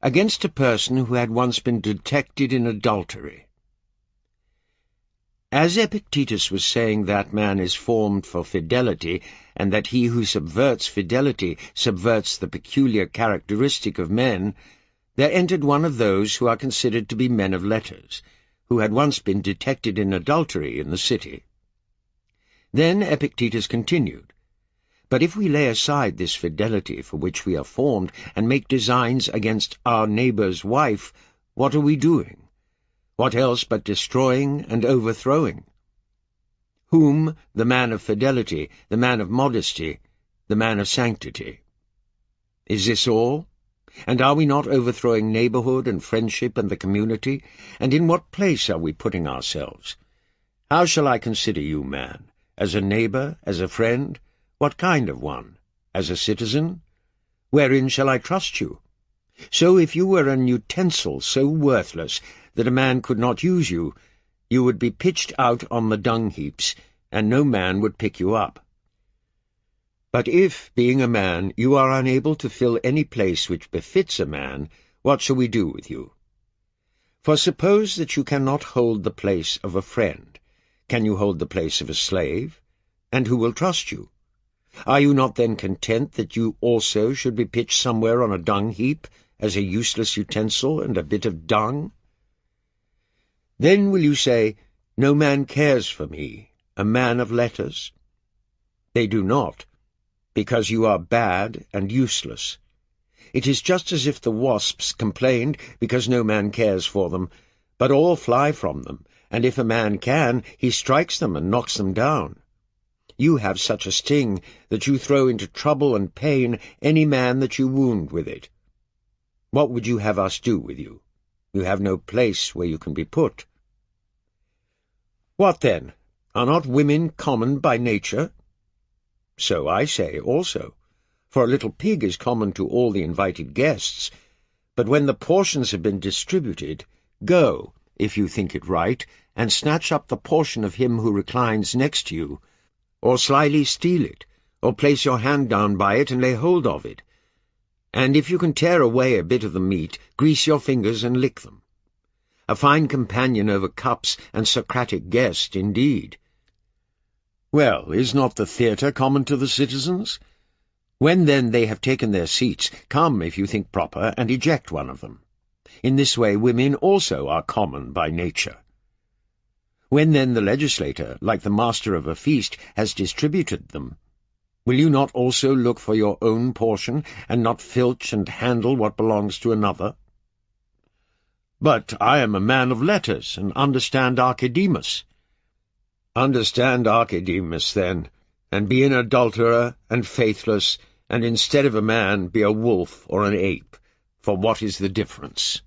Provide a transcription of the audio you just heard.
against a person who had once been detected in adultery. As Epictetus was saying that man is formed for fidelity, and that he who subverts fidelity subverts the peculiar characteristic of men, there entered one of those who are considered to be men of letters, who had once been detected in adultery in the city. Then Epictetus continued, "But if we lay aside this fidelity for which we are formed, and make designs against our neighbour's wife, what are we doing? What else but destroying and overthrowing? Whom the man of fidelity, the man of modesty, the man of sanctity? Is this all? And are we not overthrowing neighbourhood and friendship and the community? And in what place are we putting ourselves? How shall I consider you, man? As a neighbour, as a friend? What kind of one? As a citizen? Wherein shall I trust you? So if you were an utensil so worthless that a man could not use you, you would be pitched out on the dung-heaps, and no man would pick you up. But if, being a man, you are unable to fill any place which befits a man, what shall we do with you? For suppose that you cannot hold the place of a friend. Can you hold the place of a slave? And who will trust you? Are you not then content that you also should be pitched somewhere on a dung-heap, as a useless utensil and a bit of dung? Then will you say, no man cares for me, a man of letters? They do not, because you are bad and useless. It is just as if the wasps complained because no man cares for them, but all fly from them, and if a man can, he strikes them and knocks them down. You have such a sting that you throw into trouble and pain any man that you wound with it. What would you have us do with you? You have no place where you can be put. What then? Are not women common by nature? So I say also, for a little pig is common to all the invited guests, but when the portions have been distributed, go, if you think it right, and snatch up the portion of him who reclines next to you, or slyly steal it, or place your hand down by it and lay hold of it. And if you can tear away a bit of the meat, grease your fingers and lick them. A fine companion over cups and Socratic guest, indeed. Well, is not the theatre common to the citizens? When then they have taken their seats, come, if you think proper, and eject one of them. In this way women also are common by nature. When then the legislator, like the master of a feast, has distributed them, will you not also look for your own portion, and not filch and handle what belongs to another? But I am a man of letters, and understand Archidemus. Understand Archidemus, then, and be an adulterer and faithless, and instead of a man be a wolf or an ape, for what is the difference?